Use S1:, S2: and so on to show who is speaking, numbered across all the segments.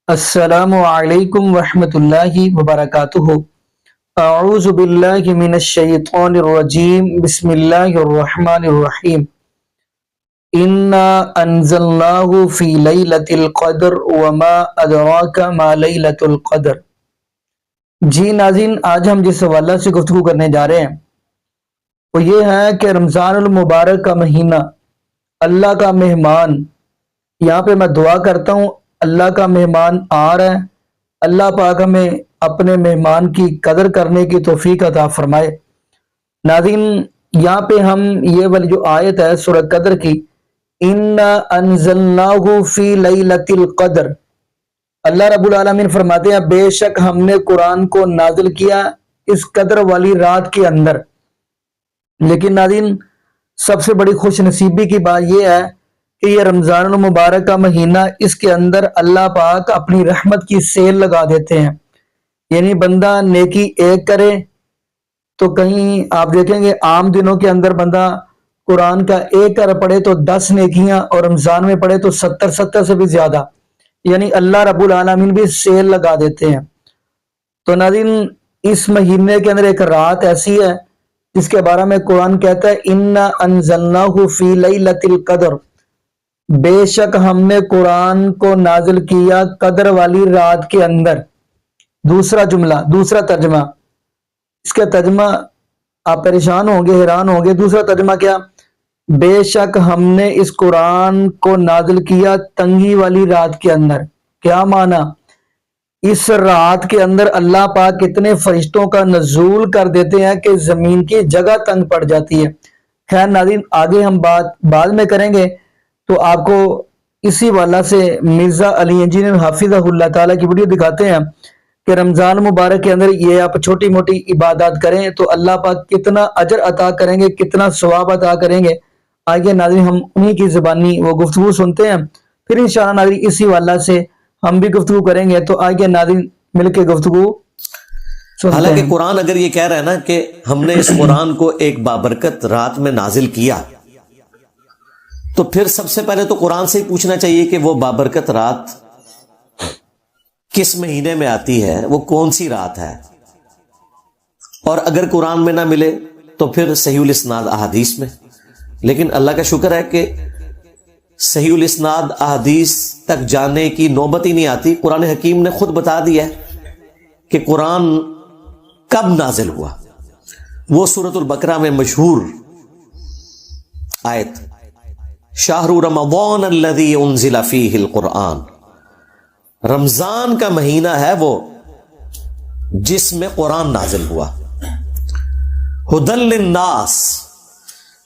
S1: السلام علیکم ورحمۃ اللہ وبرکاتہ۔ اعوذ باللہ من الشیطان الرجیم، بسم اللہ الرحمن الرحیم۔ انا انزلناہ فی لیلۃ القدر وما ادراک ما لیلۃ القدر۔ جی ناظرین، آج ہم جس حوالہ سے گفتگو کرنے جا رہے ہیں وہ یہ ہے کہ رمضان المبارک کا مہینہ، اللہ کا مہمان۔ یہاں پہ میں دعا کرتا ہوں اللہ کا مہمان آ رہا ہے، اللہ پاک ہمیں اپنے مہمان کی قدر کرنے کی توفیق عطا فرمائے۔ ناظرین، یہاں پہ ہم یہ والی جو آیت ہے سورہ قدر کی، اِنَّا أَنزَلْنَاهُ فِي لَيْلَةِ الْقَدْرِ، اللہ رب العالمین فرماتے ہیں بے شک ہم نے قرآن کو نازل کیا اس قدر والی رات کے اندر۔ لیکن ناظرین، سب سے بڑی خوش نصیبی کی بات یہ ہے کہ یہ رمضان المبارک کا مہینہ، اس کے اندر اللہ پاک اپنی رحمت کی سیل لگا دیتے ہیں۔ یعنی بندہ نیکی ایک کرے تو کہیں آپ دیکھیں گے عام دنوں کے اندر بندہ قرآن کا ایک کر پڑھے تو 10 نیکیاں، اور رمضان میں پڑھے تو 70 سے بھی زیادہ، یعنی اللہ رب العالمین بھی سیل لگا دیتے ہیں۔ تو ناظرین، اس مہینے کے اندر ایک رات ایسی ہے جس کے بارے میں قرآن کہتا ہے اِنَّا أَنزَلْنَاهُ فِي لَيْلَةِ الْقَدْرِ، بے شک ہم نے قرآن کو نازل کیا قدر والی رات کے اندر۔ دوسرا جملہ، دوسرا ترجمہ، اس کا ترجمہ آپ پریشان ہوں گے، حیران ہوں گے۔ دوسرا ترجمہ کیا؟ بے شک ہم نے اس قرآن کو نازل کیا تنگی والی رات کے اندر۔ کیا معنی؟ اس رات کے اندر اللہ پاک اتنے فرشتوں کا نزول کر دیتے ہیں کہ زمین کی جگہ تنگ پڑ جاتی ہے۔ خیر ناظرین، آگے ہم بات بعد میں کریں گے، تو آپ کو اسی والا سے مرزا علی انجینئر حافظہ اللہ تعالیٰ کی ویڈیو دکھاتے ہیں کہ رمضان مبارک کے اندر یہ آپ چھوٹی موٹی عبادات کریں تو اللہ پاک کتنا اجر عطا کریں گے، کتنا ثواب عطا کریں گے۔ آگے ناظرین ہم انہی کی زبانی وہ گفتگو سنتے ہیں، پھر انشاءاللہ ناظرین اسی والا سے ہم بھی گفتگو کریں گے۔ تو آگے ناظرین مل کے گفتگو سنتے ہیں۔
S2: حالانکہ قرآن اگر یہ کہہ رہا ہے نا کہ ہم نے اس قرآن کو ایک بابرکت رات میں نازل کیا، تو پھر سب سے پہلے تو قرآن سے ہی پوچھنا چاہیے کہ وہ بابرکت رات کس مہینے میں آتی ہے، وہ کون سی رات ہے، اور اگر قرآن میں نہ ملے تو پھر صحیح الاسناد احادیث میں۔ لیکن اللہ کا شکر ہے کہ صحیح الاسناد احادیث تک جانے کی نوبت ہی نہیں آتی۔ قرآن حکیم نے خود بتا دیا ہے کہ قرآن کب نازل ہوا۔ وہ سورۃ البقرہ میں مشہور آیت شہر رمضان الذی انزل فیہ القرآن، رمضان کا مہینہ ہے وہ جس میں قرآن نازل ہوا۔ ہدی للناس،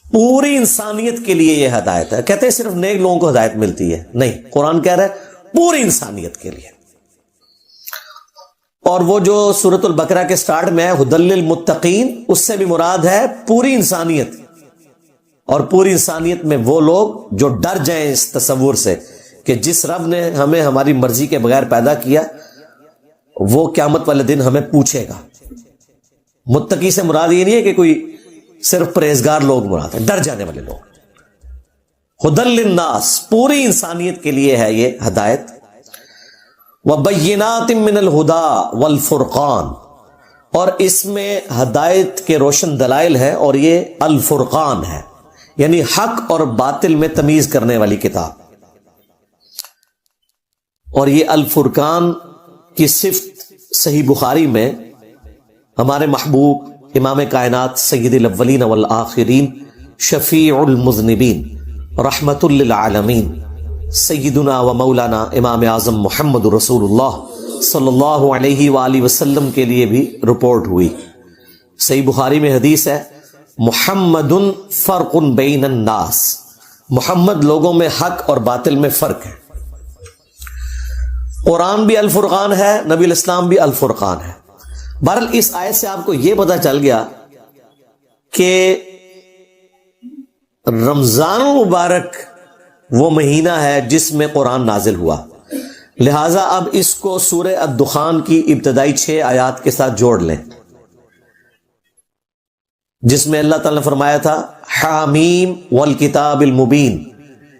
S2: پوری انسانیت کے لیے یہ ہدایت ہے۔ کہتے ہیں صرف نیک لوگوں کو ہدایت ملتی ہے، نہیں، قرآن کہہ رہا ہے پوری انسانیت کے لیے۔ اور وہ جو سورۃ البقرہ کے سٹارٹ میں ہے ہدی للمتقین، اس سے بھی مراد ہے پوری انسانیت، اور پوری انسانیت میں وہ لوگ جو ڈر جائیں اس تصور سے کہ جس رب نے ہمیں ہماری مرضی کے بغیر پیدا کیا وہ قیامت والے دن ہمیں پوچھے گا۔ متقی سے مراد یہ نہیں ہے کہ کوئی صرف پرہیزگار لوگ مراد ہے، ڈر جانے والے لوگ۔ ہدی للناس، پوری انسانیت کے لیے ہے یہ ہدایت۔ وبینات من الہدی والفرقان، اور اس میں ہدایت کے روشن دلائل ہے، اور یہ الفرقان ہے، یعنی حق اور باطل میں تمیز کرنے والی کتاب۔ اور یہ الفرقان کی صفت صحیح بخاری میں ہمارے محبوب امام کائنات سید الاولین والآخرین شفیع المذنبین رحمت للعالمین سیدنا و مولانا امام اعظم محمد رسول اللہ صلی اللہ علیہ وآلہ وسلم کے لیے بھی رپورٹ ہوئی۔ صحیح بخاری میں حدیث ہے محمد فرق بین الناس، محمد لوگوں میں حق اور باطل میں فرق ہے۔ قرآن بھی الفرقان ہے، نبی الاسلام بھی الفرقان ہے۔ بہرحال اس آیت سے آپ کو یہ پتہ چل گیا کہ رمضان المبارک وہ مہینہ ہے جس میں قرآن نازل ہوا، لہٰذا اب اس کو سورہ الدخان کی ابتدائی 6 آیات کے ساتھ جوڑ لیں، جس میں اللہ تعالیٰ نے فرمایا تھا حامیم والکتاب المبین،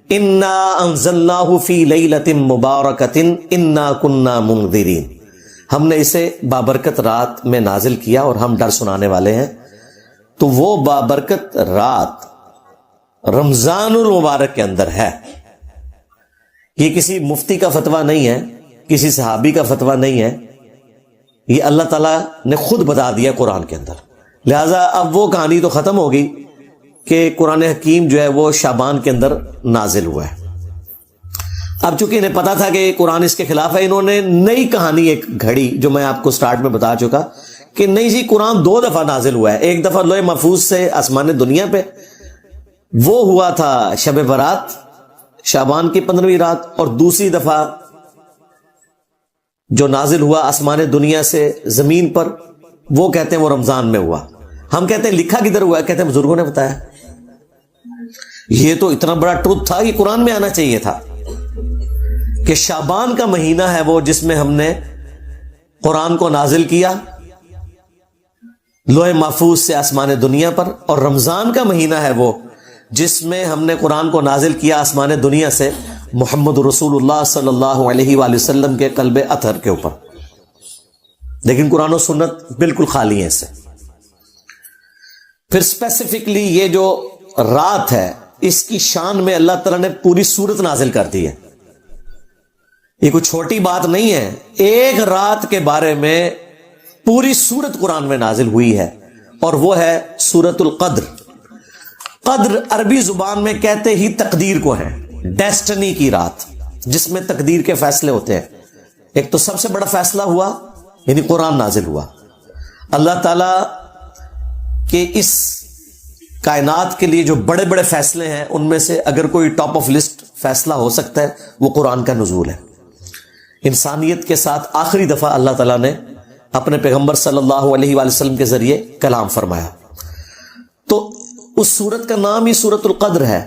S2: انا انزلناہ فی لیلۃ مبارکۃ انا کنا منذرین، ہم نے اسے بابرکت رات میں نازل کیا اور ہم ڈر سنانے والے ہیں۔ تو وہ بابرکت رات رمضان المبارک کے اندر ہے۔ یہ کسی مفتی کا فتویٰ نہیں ہے، کسی صحابی کا فتویٰ نہیں ہے، یہ اللہ تعالیٰ نے خود بتا دیا قرآن کے اندر۔ لہٰذا اب وہ کہانی تو ختم ہوگی کہ قرآن حکیم جو ہے وہ شعبان کے اندر نازل ہوا ہے۔ اب چونکہ انہیں پتا تھا کہ قرآن اس کے خلاف ہے، انہوں نے نئی کہانی ایک گھڑی، جو میں آپ کو سٹارٹ میں بتا چکا کہ نہیں جی قرآن 2 دفعہ نازل ہوا ہے۔ ایک دفعہ لوح محفوظ سے آسمان دنیا پہ، وہ ہوا تھا شب برات شعبان کی 15ویں رات، اور دوسری دفعہ جو نازل ہوا آسمان دنیا سے زمین پر، وہ کہتے ہیں وہ رمضان میں ہوا۔ ہم کہتے ہیں لکھا کدھر ہوا ہے؟ کہتے ہیں بزرگوں نے بتایا۔ یہ تو اتنا بڑا ٹروتھ تھا کہ قرآن میں آنا چاہیے تھا کہ شعبان کا مہینہ ہے وہ جس میں ہم نے قرآن کو نازل کیا لوح محفوظ سے آسمان دنیا پر، اور رمضان کا مہینہ ہے وہ جس میں ہم نے قرآن کو نازل کیا آسمان دنیا سے محمد رسول اللہ صلی اللہ علیہ وآلہ وسلم کے قلب اطہر کے اوپر۔ لیکن قرآن و سنت بالکل خالی ہے اس سے۔ پھر اسپیسیفکلی یہ جو رات ہے اس کی شان میں اللہ تعالیٰ نے پوری سورت نازل کر دی ہے۔ یہ کوئی چھوٹی بات نہیں ہے، ایک رات کے بارے میں پوری سورت قرآن میں نازل ہوئی ہے، اور وہ ہے سورۃ القدر۔ قدر عربی زبان میں کہتے ہی تقدیر کو ہے، ڈیسٹنی کی رات جس میں تقدیر کے فیصلے ہوتے ہیں۔ ایک تو سب سے بڑا فیصلہ ہوا یعنی قرآن نازل ہوا۔ اللہ تعالی کے اس کائنات کے لیے جو بڑے بڑے فیصلے ہیں ان میں سے اگر کوئی ٹاپ آف لسٹ فیصلہ ہو سکتا ہے وہ قرآن کا نزول ہے۔ انسانیت کے ساتھ آخری دفعہ اللہ تعالیٰ نے اپنے پیغمبر صلی اللہ علیہ وآلہ وسلم کے ذریعے کلام فرمایا، تو اس سورت کا نام ہی سورۃ القدر ہے،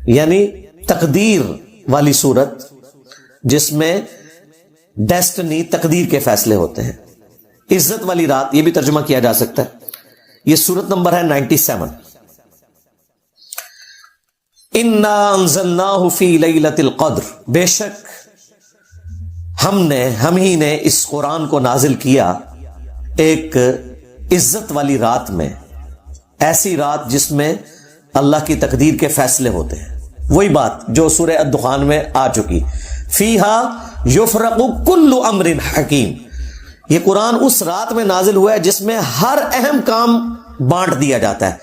S2: یعنی تقدیر والی سورت جس میں ڈیسٹنی تقدیر کے فیصلے ہوتے ہیں۔ عزت والی رات یہ بھی ترجمہ کیا جا سکتا ہے۔ یہ سورت نمبر ہے 97۔ انا انزلناہ فی لیلۃ القدر، بے شک ہم ہی نے اس قرآن کو نازل کیا ایک عزت والی رات میں، ایسی رات جس میں اللہ کی تقدیر کے فیصلے ہوتے ہیں۔ وہی بات جو سورہ الدخان میں آ چکی، فیہا یفرق کل امر حکیم۔ یہ قرآن اس رات میں نازل ہوا ہے جس میں ہر اہم کام بانٹ دیا جاتا ہے۔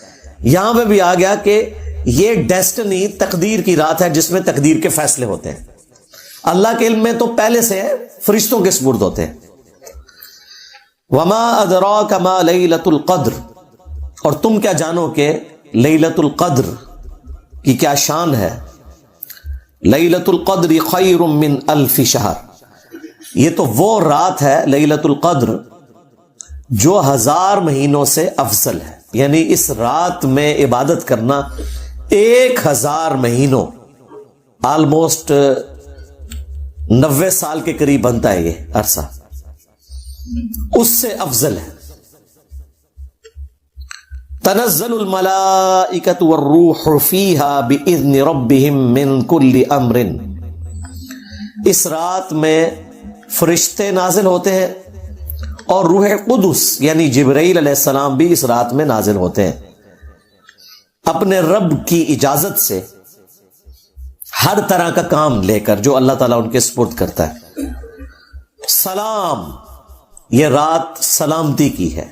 S2: یہاں پہ بھی آ گیا کہ یہ ڈیسٹنی تقدیر کی رات ہے جس میں تقدیر کے فیصلے ہوتے ہیں۔ اللہ کے علم میں تو پہلے سے فرشتوں کے سپرد ہوتے ہیں۔ وما ادراک ما لیلۃ القدر، اور تم کیا جانو کہ لیلۃ القدر کی کیا شان ہے۔ لیلۃ القدر خیر من الف شہر، یہ تو وہ رات ہے لیلۃ القدر جو 1000 مہینوں سے افضل ہے، یعنی اس رات میں عبادت کرنا 1000 مہینوں، آلموسٹ 90 سال کے قریب بنتا ہے یہ عرصہ، اس سے افضل ہے۔ تنزل الملائکۃ والروح فیہا باذن ربہم من کل امر، اس رات میں فرشتے نازل ہوتے ہیں اور روح قدس یعنی جبرائیل علیہ السلام بھی اس رات میں نازل ہوتے ہیں، اپنے رب کی اجازت سے ہر طرح کا کام لے کر جو اللہ تعالیٰ ان کے سپرد کرتا ہے۔ سلام، یہ رات سلامتی کی ہے۔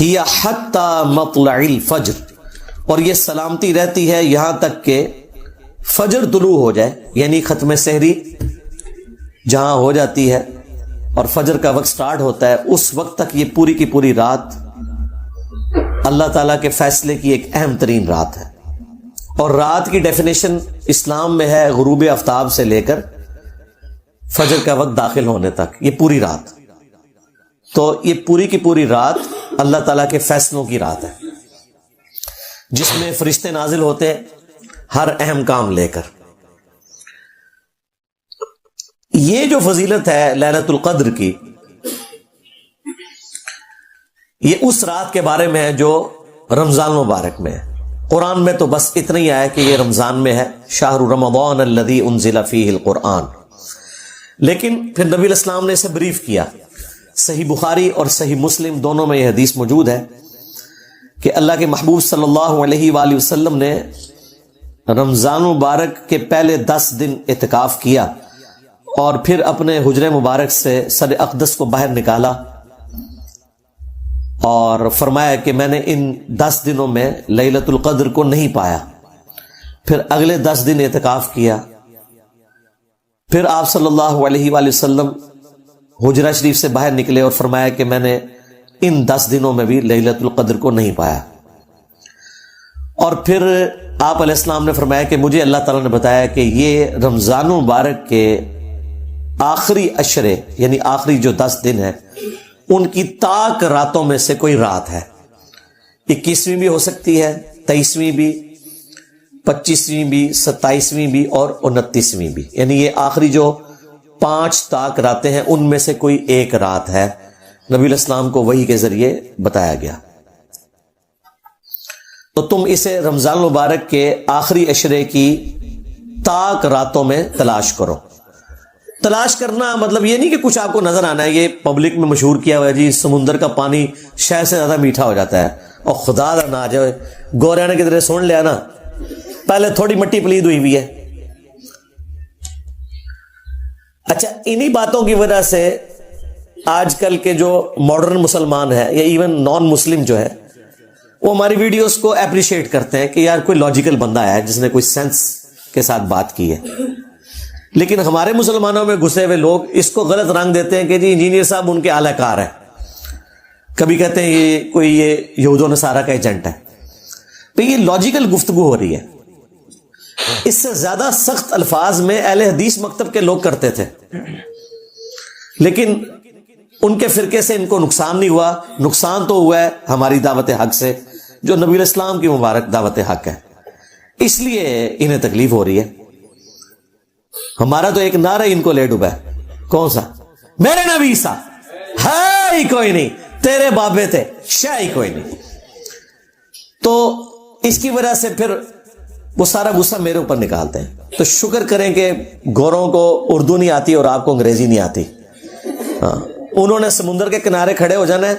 S2: ہی حتی مطلع الفجر، اور یہ سلامتی رہتی ہے یہاں تک کہ فجر طلوع ہو جائے، یعنی ختم سحری جہاں ہو جاتی ہے اور فجر کا وقت سٹارٹ ہوتا ہے، اس وقت تک یہ پوری کی پوری رات اللہ تعالیٰ کے فیصلے کی ایک اہم ترین رات ہے۔ اور رات کی ڈیفینیشن اسلام میں ہے غروب آفتاب سے لے کر فجر کا وقت داخل ہونے تک، یہ پوری رات۔ تو یہ پوری کی پوری رات اللہ تعالیٰ کے فیصلوں کی رات ہے جس میں فرشتے نازل ہوتے ہیں ہر اہم کام لے کر۔ یہ جو فضیلت ہے لیلۃ القدر کی، یہ اس رات کے بارے میں ہے جو رمضان مبارک میں ہے۔ قرآن میں تو بس اتنا ہی آیا کہ یہ رمضان میں ہے، شہر رمضان الذی انزل فیہ القرآن، لیکن پھر نبی علیہ السلام نے اسے بریف کیا۔ صحیح بخاری اور صحیح مسلم دونوں میں یہ حدیث موجود ہے کہ اللہ کے محبوب صلی اللہ علیہ وآلہ وسلم نے رمضان مبارک کے پہلے 10 دن اعتکاف کیا اور پھر اپنے حجرے مبارک سے سر اقدس کو باہر نکالا اور فرمایا کہ میں نے ان 10 دنوں میں لیلۃ القدر کو نہیں پایا۔ پھر اگلے 10 دن اعتکاف کیا، پھر آپ صلی اللہ علیہ وآلہ وسلم حجرہ شریف سے باہر نکلے اور فرمایا کہ میں نے ان 10 دنوں میں بھی لیلۃ القدر کو نہیں پایا۔ اور پھر آپ علیہ السلام نے فرمایا کہ مجھے اللہ تعالیٰ نے بتایا کہ یہ رمضان مبارک کے آخری عشرے یعنی آخری جو 10 دن ہے ان کی تاک راتوں میں سے کوئی رات ہے، 21ویں بھی ہو سکتی ہے، 23ویں بھی، 25ویں بھی، 27ویں بھی اور 29ویں بھی، یعنی یہ آخری جو 5 تاک راتیں ہیں ان میں سے کوئی ایک رات ہے۔ نبی علیہ السلام کو وحی کے ذریعے بتایا گیا۔ تو تم اسے رمضان مبارک کے آخری عشرے کی تاک راتوں میں تلاش کرو۔ تلاش کرنا مطلب یہ نہیں کہ کچھ آپ کو نظر آنا ہے، یہ پبلک میں مشہور کیا ہوا ہے جی سمندر کا پانی شہد سے زیادہ میٹھا ہو جاتا ہے، اور خدا نہ آ جائے گوریا نے کدھر سن لیا نا، پہلے تھوڑی مٹی پلید ہوئی ہے۔ اچھا، انہی باتوں کی وجہ سے آج کل کے جو ماڈرن مسلمان ہے یا ایون نان مسلم جو ہے وہ ہماری ویڈیوز کو اپریشیٹ کرتے ہیں کہ یار کوئی لاجیکل بندہ ہے جس نے کوئی سینس کے ساتھ بات کی ہے، لیکن ہمارے مسلمانوں میں گھسے ہوئے لوگ اس کو غلط رنگ دیتے ہیں کہ جی انجینئر صاحب ان کے اعلی کار ہیں، کبھی کہتے ہیں یہ کوئی یہ یہود و نصارہ کا ایجنٹ ہے۔ تو یہ لاجیکل گفتگو ہو رہی ہے، اس سے زیادہ سخت الفاظ میں اہل حدیث مکتب کے لوگ کرتے تھے، لیکن ان کے فرقے سے ان کو نقصان نہیں ہوا، نقصان تو ہوا ہے ہماری دعوت حق سے جو نبی علیہ السلام کی مبارک دعوت حق ہے، اس لیے انہیں تکلیف ہو رہی ہے۔ ہمارا تو ایک نعرہ ان کو لے ڈوبا ہے، کون سا؟ میرے نبی سا ہے ہی کوئی نہیں، تیرے بابے تھے شاہ ہی کوئی نہیں۔ تو اس کی وجہ سے پھر وہ سارا غصہ میرے اوپر نکالتے ہیں۔ تو شکر کریں کہ گوروں کو اردو نہیں آتی اور آپ کو انگریزی نہیں آتی۔ ہاں، انہوں نے سمندر کے کنارے کھڑے ہو جانا ہے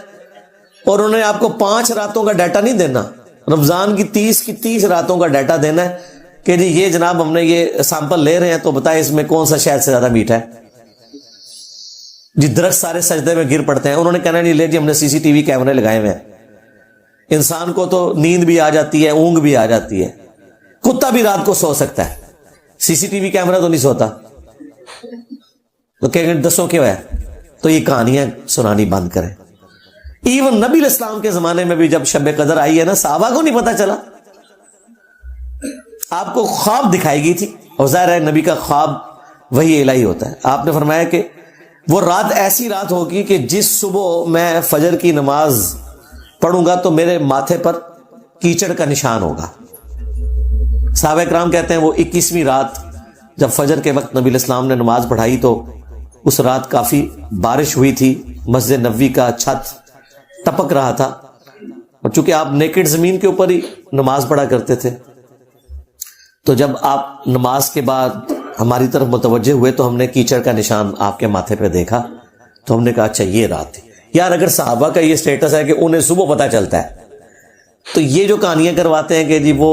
S2: اور انہوں نے آپ کو 5 راتوں کا ڈیٹا نہیں دینا، رمضان کی 30 راتوں کا ڈیٹا دینا ہے کہ جی یہ جناب ہم نے یہ سیمپل لے رہے ہیں تو بتائیں اس میں کون سا شہد سے زیادہ میٹھا ہے۔ جی درخت سارے سجدے میں گر پڑتے ہیں، انہوں نے کہنا نہیں لے جی ہم نے CCTV کیمرے لگائے ہوئے ہیں۔ انسان کو تو نیند بھی آ جاتی ہے، اونگ بھی آ جاتی ہے، کتا بھی رات کو سو سکتا ہے، CCTV کیمرہ تو نہیں سوتا۔ تو کہ دسو کیوں ہے؟ تو یہ کہانیاں سنانی بند کریں۔ ایون نبی علیہ السلام کے زمانے میں بھی جب شب قدر آئی ہے نا، صحابہ کو نہیں پتا چلا، آپ کو خواب دکھائی گئی تھی، اور ظاہر ہے نبی کا خواب وہی الہی ہوتا ہے۔ آپ نے فرمایا کہ وہ رات ایسی رات ہوگی کہ جس صبح میں فجر کی نماز پڑھوں گا تو میرے ماتھے پر کیچڑ کا نشان ہوگا۔ صحابہ کرام کہتے ہیں وہ 21ویں رات جب فجر کے وقت نبی علیہ السلام نے نماز پڑھائی تو اس رات کافی بارش ہوئی تھی، مسجد نبوی کا چھت ٹپک رہا تھا، اور چونکہ آپ نیکڈ زمین کے اوپر ہی نماز پڑھا کرتے تھے، تو جب آپ نماز کے بعد ہماری طرف متوجہ ہوئے تو ہم نے کیچڑ کا نشان آپ کے ماتھے پہ دیکھا، تو ہم نے کہا اچھا یہ رات تھی۔ یار اگر صحابہ کا یہ سٹیٹس ہے کہ انہیں صبح پتہ چلتا ہے، تو یہ جو کہانیاں کرواتے ہیں کہ جی وہ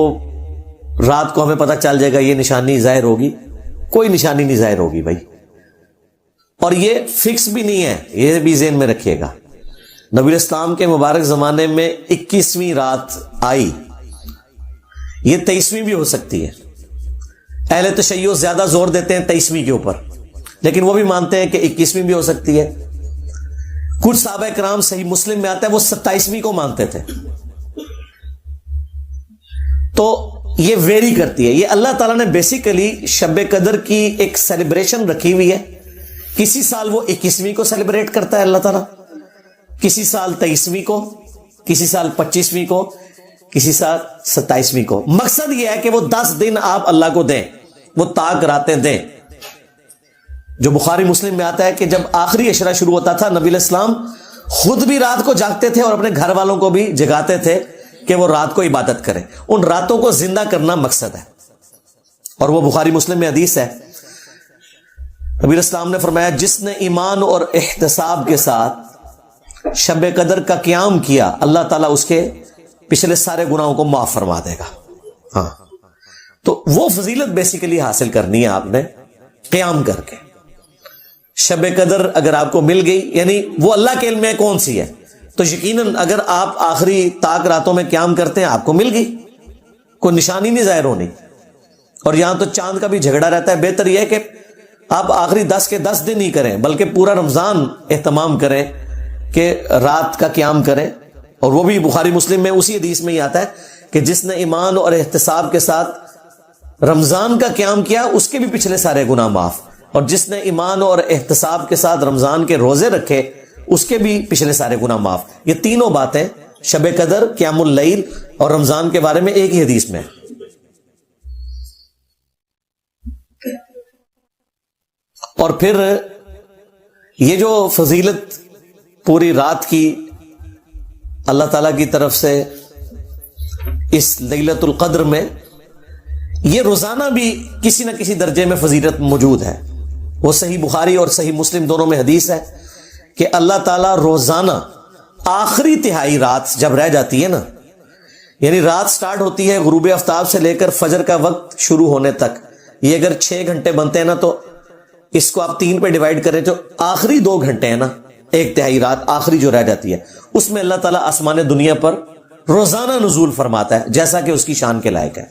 S2: رات کو ہمیں پتہ چل جائے گا یہ نشانی ظاہر ہوگی، کوئی نشانی نہیں ظاہر ہوگی بھائی، اور یہ فکس بھی نہیں ہے، یہ بھی ذہن میں رکھیے گا۔ نبی علیہ السلام کے مبارک زمانے میں 21ویں رات آئی، یہ 23ویں بھی ہو سکتی ہے۔ اہل تشیع زیادہ زور دیتے ہیں 23ویں کے اوپر، لیکن وہ بھی مانتے ہیں کہ 21ویں بھی ہو سکتی ہے۔ کچھ صحابہ کرام صحیح مسلم میں آتا ہے وہ 27ویں کو مانتے تھے۔ تو یہ ویری کرتی ہے، یہ اللہ تعالیٰ نے بیسیکلی شب قدر کی ایک سیلیبریشن رکھی ہوئی ہے۔ کسی سال وہ 21ویں کو سیلیبریٹ کرتا ہے اللہ تعالیٰ، کسی سال 23ویں کو، کسی سال 25ویں کو، کسی سال 27ویں کو۔ مقصد یہ ہے کہ وہ 10 دن آپ اللہ کو دیں، وہ تاک راتیں دیں۔ جو بخاری مسلم میں آتا ہے کہ جب آخری عشرہ شروع ہوتا تھا نبی علیہ السلام خود بھی رات کو جاگتے تھے اور اپنے گھر والوں کو بھی جگاتے تھے کہ وہ رات کو عبادت کریں. ان راتوں کو زندہ کرنا مقصد ہے. اور وہ بخاری مسلم میں حدیث ہے, نبی اسلام نے فرمایا جس نے ایمان اور احتساب کے ساتھ شب قدر کا قیام کیا اللہ تعالیٰ اس کے پچھلے سارے گناہوں کو معاف فرما دے گا. ہاں, تو وہ فضیلت بیسیکلی حاصل کرنی ہے آپ نے قیام کر کے. شب قدر اگر آپ کو مل گئی, یعنی وہ اللہ کے علم میں کون سی ہے, تو یقیناً اگر آپ آخری طاق راتوں میں قیام کرتے ہیں آپ کو مل گئی, کوئی نشانی نہیں ظاہر ہونی. اور یہاں تو چاند کا بھی جھگڑا رہتا ہے. بہتر یہ ہے کہ آپ آخری 10 کے 10 دن ہی کریں, بلکہ پورا رمضان اہتمام کریں کہ رات کا قیام کریں. اور وہ بھی بخاری مسلم میں اسی حدیث میں ہی آتا ہے کہ جس نے ایمان اور احتساب کے ساتھ رمضان کا قیام کیا اس کے بھی پچھلے سارے گناہ معاف, اور جس نے ایمان اور احتساب کے ساتھ رمضان کے روزے رکھے اس کے بھی پچھلے سارے گناہ معاف. یہ تینوں باتیں شب قدر, قیام اللیل اور رمضان کے بارے میں ایک ہی حدیث میں. اور پھر یہ جو فضیلت پوری رات کی اللہ تعالی کی طرف سے اس لیلۃ القدر میں, یہ روزانہ بھی کسی نہ کسی درجے میں فضیلت موجود ہے. وہ صحیح بخاری اور صحیح مسلم دونوں میں حدیث ہے کہ اللہ تعالیٰ روزانہ آخری تہائی رات جب رہ جاتی ہے نا, یعنی رات سٹارٹ ہوتی ہے غروب آفتاب سے لے کر فجر کا وقت شروع ہونے تک, یہ اگر 6 گھنٹے بنتے ہیں نا تو اس کو آپ 3 پہ ڈیوائڈ کریں تو آخری 2 گھنٹے ہیں نا, 1 تہائی رات آخری جو رہ جاتی ہے, اس میں اللہ تعالیٰ آسمان دنیا پر روزانہ نزول فرماتا ہے جیسا کہ اس کی شان کے لائق ہے,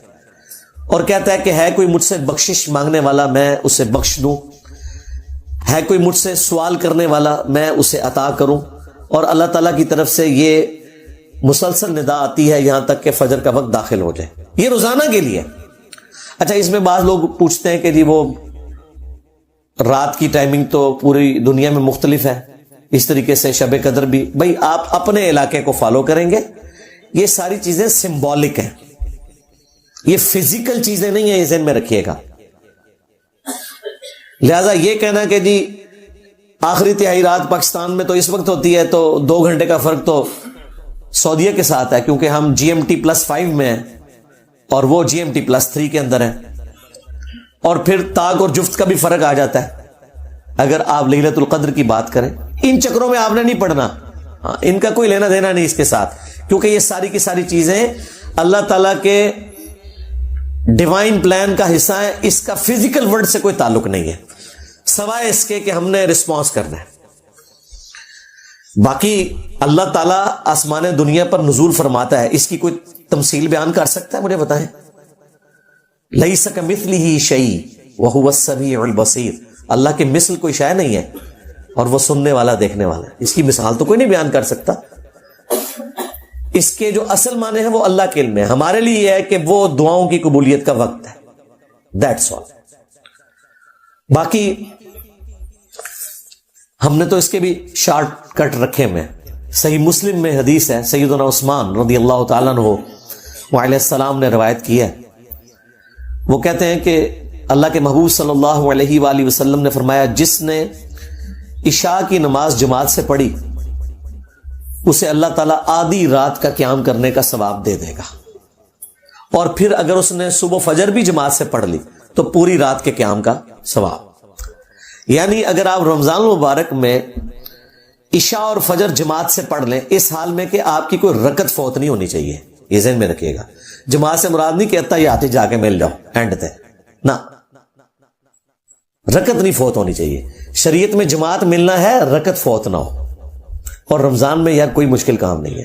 S2: اور کہتا ہے کہ ہے کوئی مجھ سے بخشش مانگنے والا میں اسے بخش دوں, ہے کوئی مجھ سے سوال کرنے والا میں اسے عطا کروں. اور اللہ تعالیٰ کی طرف سے یہ مسلسل ندا آتی ہے یہاں تک کہ فجر کا وقت داخل ہو جائے. یہ روزانہ کے لیے. اچھا, اس میں بعض لوگ پوچھتے ہیں کہ جی وہ رات کی ٹائمنگ تو پوری دنیا میں مختلف ہے, اس طریقے سے شب قدر بھی. بھائی آپ اپنے علاقے کو فالو کریں گے, یہ ساری چیزیں سمبولک ہیں, یہ فزیکل چیزیں نہیں ہیں, یہ ذہن میں رکھیے گا. لہذا یہ کہنا کہ جی آخری تہائی رات پاکستان میں تو اس وقت ہوتی ہے تو 2 گھنٹے کا فرق تو سعودیہ کے ساتھ ہے کیونکہ ہم GMT+5 میں ہیں اور وہ GMT+3 کے اندر ہیں, اور پھر طاق اور جفت کا بھی فرق آ جاتا ہے اگر آپ لیلۃ القدر کی بات کریں. ان چکروں میں آپ نے نہیں پڑھنا, ان کا کوئی لینا دینا نہیں اس کے ساتھ, کیونکہ یہ ساری کی ساری چیزیں اللہ تعالیٰ کے ڈیوائن پلان کا حصہ ہے. اس کا فزیکل ورلڈ سے کوئی تعلق نہیں ہے سوائے اس کے کہ ہم نے رسپانس کرنا ہے. باقی اللہ تعالیٰ آسمان دنیا پر نزول فرماتا ہے, اس کی کوئی تمثیل بیان کر سکتا ہے؟ مجھے بتائیں. لیس کمثلہ شیء وہو السمیع البصیر, اللہ کے مثل کوئی شے نہیں ہے اور وہ سننے والا دیکھنے والا ہے. اس کی مثال تو کوئی نہیں بیان کر سکتا. اس کے جو اصل معنی ہیں وہ اللہ کے علم میں, ہمارے لیے یہ ہے کہ وہ دعاؤں کی قبولیت کا وقت ہے, دیٹس آل. باقی ہم نے تو اس کے بھی شارٹ کٹ رکھے ہوئے. صحیح مسلم میں حدیث ہے, سیدنا عثمان رضی اللہ تعالیٰ عنہ علیہ السلام نے روایت کی ہے. وہ کہتے ہیں کہ اللہ کے محبوب صلی اللہ علیہ وآلہ وسلم نے فرمایا جس نے عشاء کی نماز جماعت سے پڑھی اسے اللہ تعالیٰ آدھی رات کا قیام کرنے کا ثواب دے دے گا, اور پھر اگر اس نے صبح فجر بھی جماعت سے پڑھ لی تو پوری رات کے قیام کا ثواب. یعنی اگر آپ رمضان المبارک میں عشاء اور فجر جماعت سے پڑھ لیں, اس حال میں کہ آپ کی کوئی رکعت فوت نہیں ہونی چاہیے, یہ ذہن میں رکھیے گا. جماعت سے مراد نہیں کہتا یہ آتے جا کے مل جاؤ اینڈ تے, نہ, رکعت نہیں فوت ہونی چاہیے. شریعت میں جماعت ملنا ہے, رکعت فوت نہ ہو. اور رمضان میں یار کوئی مشکل کام نہیں ہے.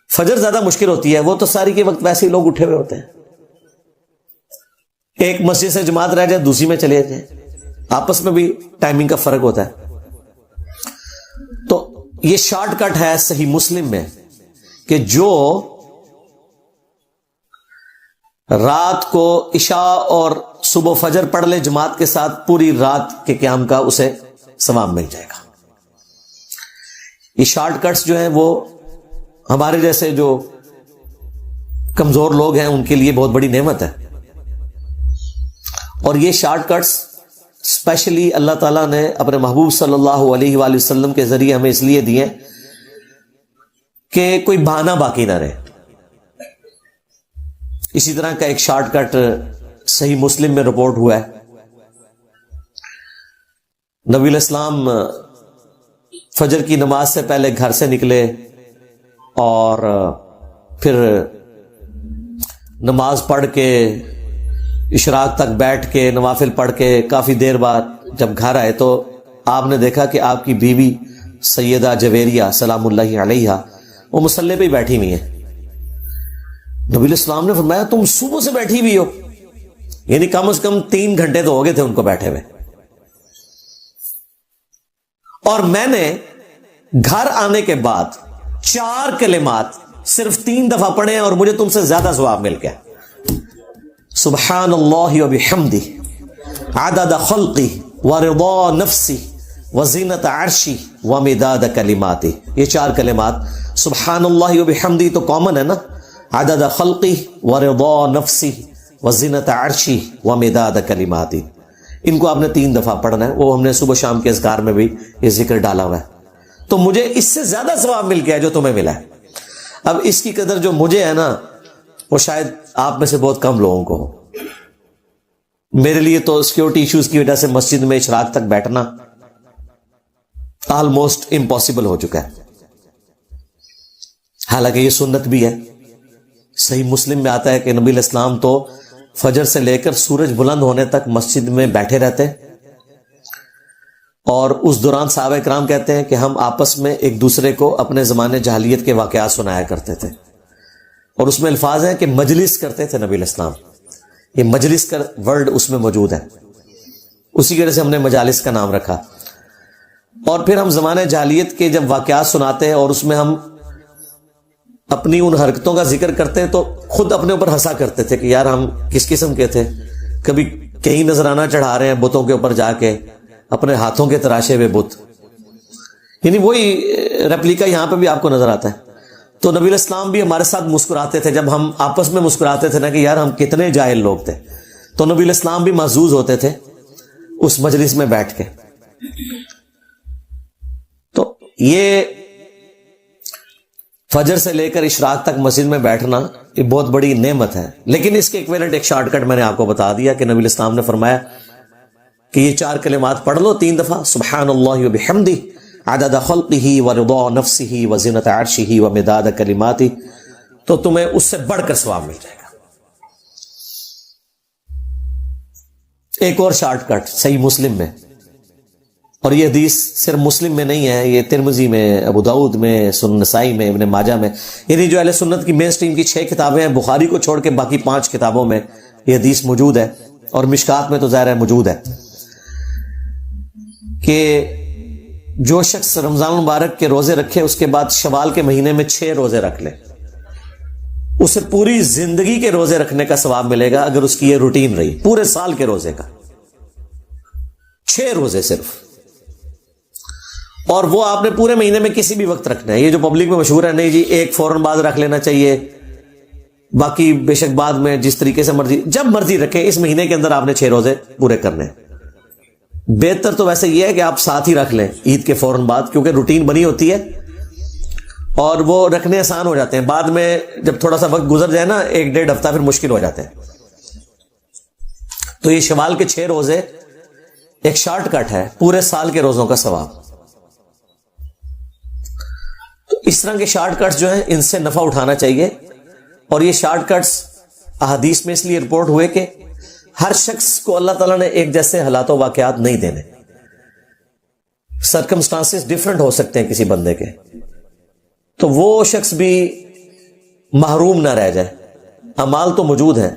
S2: فجر زیادہ مشکل ہوتی ہے, وہ تو ساری کے وقت ویسے ہی لوگ اٹھے ہوئے ہوتے ہیں. ایک مسجد سے جماعت رہ جائے دوسری میں چلے جائیں, آپس میں بھی ٹائمنگ کا فرق ہوتا ہے. تو یہ شارٹ کٹ ہے صحیح مسلم میں کہ جو رات کو عشاء اور صبح فجر پڑھ لے جماعت کے ساتھ, پوری رات کے قیام کا اسے ثواب مل جائے گا. یہ شارٹ کٹس جو ہیں وہ ہمارے جیسے جو کمزور لوگ ہیں ان کے لیے بہت بڑی نعمت ہے. اور یہ شارٹ کٹس اسپیشلی اللہ تعالیٰ نے اپنے محبوب صلی اللہ علیہ وآلہ وسلم کے ذریعے ہمیں اس لیے دیے کہ کوئی بہانہ باقی نہ رہے. اسی طرح کا ایک شارٹ کٹ صحیح مسلم میں رپورٹ ہوا ہے. نبی علیہ السلام فجر کی نماز سے پہلے گھر سے نکلے اور پھر نماز پڑھ کے اشراق تک بیٹھ کے نوافل پڑھ کے کافی دیر بعد جب گھر آئے تو آپ نے دیکھا کہ آپ کی بیوی سیدہ جویریہ سلام اللہ علیہا وہ مصلی پہ ہی بیٹھی ہوئی ہیں. نبی علیہ السلام نے فرمایا تم صبح سے بیٹھی ہوئی ہو، یعنی کم از کم 3 گھنٹے تو ہو گئے تھے ان کو بیٹھے ہوئے، اور میں نے گھر آنے کے بعد 4 کلمات صرف 3 دفعہ پڑھے ہیں اور مجھے تم سے زیادہ ثواب مل گیا. سبحان اللہ و بحمدہ عدد خلقی ورضا نفسی وزینت عرشی ومداد کلماتی. یہ 4 کلمات سبحان اللہ و بحمدہ تو کامن ہے نا، عدد خلقی ورضا نفسی وزینت عرشی ومداد کلماتی، ان کو آپ نے 3 دفعہ پڑھنا ہے. وہ ہم نے صبح شام کے اذکار میں بھی یہ ذکر ڈالا ہوا ہے. تو مجھے اس سے زیادہ ثواب مل گیا جو تمہیں ملا ہے. اب اس کی قدر جو مجھے ہے نا وہ شاید آپ میں سے بہت کم لوگوں کو ہو. میرے لیے تو سیکورٹی ایشوز کی وجہ سے مسجد میں اشراق تک بیٹھنا آلموسٹ امپاسبل ہو چکا ہے، حالانکہ یہ سنت بھی ہے. صحیح مسلم میں آتا ہے کہ نبی علیہ السلام تو فجر سے لے کر سورج بلند ہونے تک مسجد میں بیٹھے رہتے، اور اس دوران صحابہ کرام کہتے ہیں کہ ہم آپس میں ایک دوسرے کو اپنے زمانے جاہلیت کے واقعات سنایا کرتے تھے، اور اس میں الفاظ ہیں کہ مجلس کرتے تھے نبی علیہ السلام. یہ مجلس کا ورڈ اس میں موجود ہے، اسی کی وجہ سے ہم نے مجالس کا نام رکھا. اور پھر ہم زمانے جاہلیت کے جب واقعات سناتے ہیں اور اس میں ہم اپنی ان حرکتوں کا ذکر کرتے ہیں تو خود اپنے اوپر ہنسا کرتے تھے کہ یار ہم کس قسم کے تھے. کبھی کہیں نذرانہ چڑھا رہے ہیں بتوں کے اوپر جا کے، اپنے ہاتھوں کے تراشے ہوئے بت، یعنی وہی ریپلیکا یہاں پہ بھی آپ کو نظر آتا ہے. تو نبی علیہ السلام بھی ہمارے ساتھ مسکراتے تھے جب ہم آپس میں مسکراتے تھے نا کہ یار ہم کتنے جاہل لوگ تھے. تو نبی علیہ السلام بھی محظوظ ہوتے تھے اس مجلس میں بیٹھ کے. تو یہ فجر سے لے کر اشراق تک مسجد میں بیٹھنا یہ بہت بڑی نعمت ہے. لیکن اس کے ایکویلنٹ ایک شارٹ کٹ میں نے آپ کو بتا دیا کہ نبی علیہ السلام نے فرمایا کہ یہ 4 کلمات پڑھ لو 3 دفعہ، سبحان اللہ و بحمدہ عدد خلقہ ورضا نفسہ وزینت عرشہ ومداد کلماتہ، تو تمہیں اس سے بڑھ کر ثواب مل جائے گا. ایک اور شارٹ کٹ صحیح مسلم میں، اور یہ حدیث صرف مسلم میں نہیں ہے، یہ ترمذی میں، ابو داؤد میں، سنن نسائی میں، ابن ماجہ میں، یعنی جو اہل سنت کی مین سٹریم کی 6 کتابیں ہیں، بخاری کو چھوڑ کے باقی 5 کتابوں میں یہ حدیث موجود ہے، اور مشکات میں تو ظاہر ہے موجود ہے کہ جو شخص رمضان المبارک کے روزے رکھے اس کے بعد شوال کے مہینے میں 6 روزے رکھ لے، اسے پوری زندگی کے روزے رکھنے کا ثواب ملے گا اگر اس کی یہ روٹین رہی، پورے سال کے روزے کا 6 روزے صرف. اور وہ آپ نے پورے مہینے میں کسی بھی وقت رکھنا ہے. یہ جو پبلک میں مشہور ہے نہیں جی ایک فوراً بعد رکھ لینا چاہیے، باقی بے شک بعد میں جس طریقے سے مرضی، جب مرضی رکھیں، اس مہینے کے اندر آپ نے 6 روزے پورے کرنے ہیں. بہتر تو ویسے یہ ہے کہ آپ ساتھ ہی رکھ لیں عید کے فوراً بعد، کیونکہ روٹین بنی ہوتی ہے اور وہ رکھنے آسان ہو جاتے ہیں. بعد میں جب تھوڑا سا وقت گزر جائے نا 1-1.5 ہفتہ پھر مشکل ہو جاتے ہیں. تو یہ شوال کے 6 روزے ایک شارٹ کٹ ہے پورے سال کے روزوں کا ثواب. تو اس طرح کے شارٹ کٹس جو ہیں ان سے نفع اٹھانا چاہیے. اور یہ شارٹ کٹس احادیث میں اس لیے رپورٹ ہوئے کہ ہر شخص کو اللہ تعالیٰ نے ایک جیسے حالات و واقعات نہیں دینے، سرکمسٹانسز ڈفرنٹ ہو سکتے ہیں کسی بندے کے، تو وہ شخص بھی محروم نہ رہ جائے. اعمال تو موجود ہیں.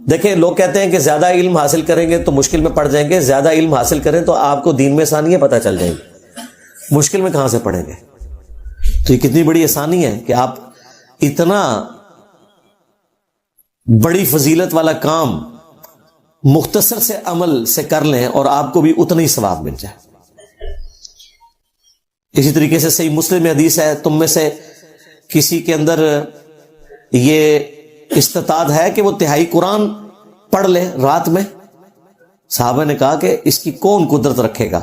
S2: دیکھیں لوگ کہتے ہیں کہ زیادہ علم حاصل کریں گے تو مشکل میں پڑ جائیں گے، زیادہ علم حاصل کریں تو آپ کو دین میں آسانیاں پتہ چل جائیں گی، مشکل میں کہاں سے پڑیں گے. تو یہ کتنی بڑی آسانی ہے کہ آپ اتنا بڑی فضیلت والا کام مختصر سے عمل سے کر لیں اور آپ کو بھی اتنا ہی ثواب مل جائے. اسی طریقے سے صحیح مسلم میں حدیث ہے تم میں سے کسی کے اندر یہ استطاعت ہے کہ وہ تہائی قرآن پڑھ لے رات میں. صحابہ نے کہا کہ اس کی کون قدرت رکھے گا.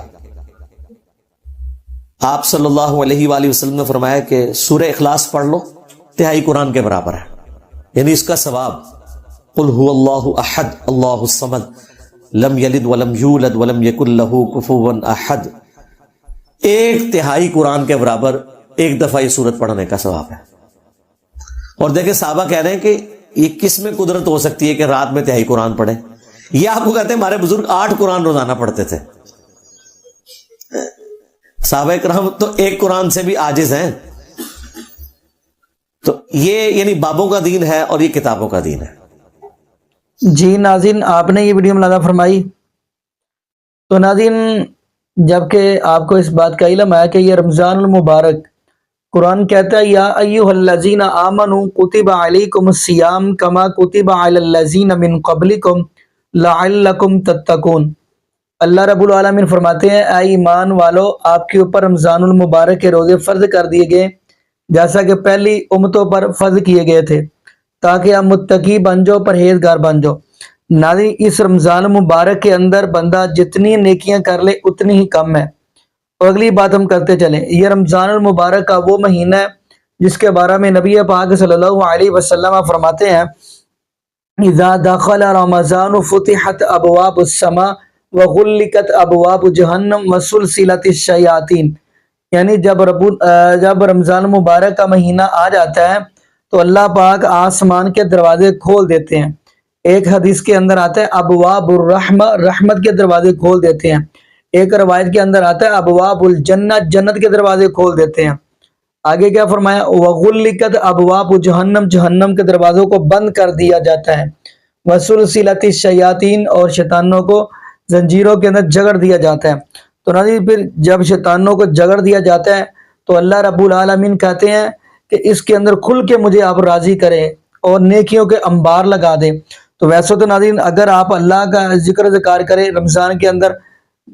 S2: آپ صلی اللہ علیہ وآلہ وسلم نے فرمایا کہ سورہ اخلاص پڑھ لو، تہائی قرآن کے برابر ہے، یعنی اس کا ثواب. قل هو اللہ احد اللہ الصمد لم یلد ولم یولد ولم یکن لہ کفوا احد. 1/3 قرآن کے برابر ایک دفعہ یہ سورت پڑھنے کا ثواب ہے. اور دیکھیں صحابہ کہہ رہے ہیں کہ یہ کس میں قدرت ہو سکتی ہے کہ رات میں 1/3 قرآن پڑھیں. یہ آپ کو کہتے ہیں ہمارے بزرگ 8 قرآن روزانہ پڑھتے تھے. صحابہ کرام تو 1 قرآن سے بھی عاجز ہیں. تو یہ یعنی بابوں کا دین ہے اور یہ کتابوں کا دین ہے.
S1: جی ناظرین، آپ نے یہ ویڈیو ملاحظہ فرمائی. تو ناظرین، جبکہ آپ کو اس بات کا علم ہے کہ یہ رمضان المبارک قرآن کہتا ہے یا ایھا الذین آمنوا کتب علیکم الصیام کما کتب علی الذین من قبلکم لعلکم تتقون. اللہ رب العالمین فرماتے ہیں اے ایمان والو، آپ کے اوپر رمضان المبارک کے روزے فرض کر دیے گئے جیسا کہ پہلی امتوں پر فرض کیے گئے تھے، تاکہ آپ متقی بن جاؤ، پرہیزگار بن جاؤ. ناظرین، اس رمضان مبارک کے اندر بندہ جتنی نیکیاں کر لے اتنی ہی کم ہے. اور اگلی بات ہم کرتے چلیں، یہ رمضان المبارک کا وہ مہینہ ہے جس کے بارے میں نبی پاک صلی اللہ علیہ وسلم فرماتے ہیں اذا دخل رمضان فتحت ابواب السماء وغلقت ابواب جہنم وسلسلت الشیاطین. یعنی جب رمضان مبارک کا مہینہ آ جاتا ہے تو اللہ پاک آسمان کے دروازے کھول دیتے ہیں. ایک حدیث کے اندر آتا ہے ابواب الرحمہ، رحمت کے دروازے کھول دیتے ہیں. ایک روایت کے اندر آتا ہے ابواب الجنہ، جنت کے دروازے کھول دیتے ہیں. آگے کیا فرمایا وغلقت ابواب جہنم، جہنم کے دروازوں کو بند کر دیا جاتا ہے. وسلسلت الشیاطین، اور شیطانوں کو زنجیروں کے اندر جگڑ دیا جاتا ہے. تو ناظرین، پھر جب شیطانوں کو جگڑ دیا جاتا ہے تو اللہ رب العالمین کہتے ہیں کہ اس کے اندر کھل کے مجھے آپ راضی کریں اور نیکیوں کے انبار لگا دیں. تو ویسے تو ناظرین اگر آپ اللہ کا ذکر ذکار کریں رمضان کے اندر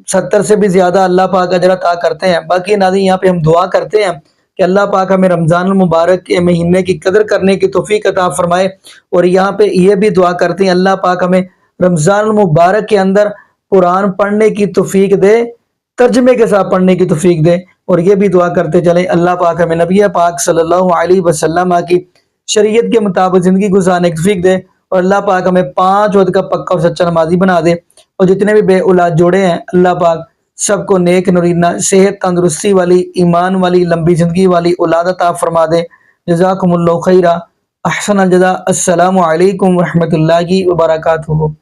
S1: 70 سے بھی زیادہ اللہ پاک اجر عطا کرتے ہیں. باقی ناظرین یہاں پہ ہم دعا کرتے ہیں کہ اللہ پاک ہمیں رمضان المبارک کے مہینے کی قدر کرنے کی توفیق عطا فرمائے. اور یہاں پہ یہ بھی دعا کرتے ہیں اللہ پاک ہمیں رمضان المبارک کے اندر قرآن پڑھنے کی توفیق دے، ترجمے کے ساتھ پڑھنے کی توفیق دے. اور یہ بھی دعا کرتے چلیں اللہ پاک ہمیں نبی پاک صلی اللہ علیہ وسلم کی شریعت کے مطابق زندگی گزارنے کی توفیق دے. اور اللہ پاک ہمیں 5 وقت کا پکا اور سچا نمازی بنا دے. اور جتنے بھی بے اولاد جوڑے ہیں اللہ پاک سب کو نیک نورینہ صحت تندرستی والی ایمان والی لمبی زندگی والی اولاد عطا فرما دے. جزاکم اللہ خیرہ، احسن الجزاء. السلام علیکم ورحمۃ اللہ وبرکاتہ.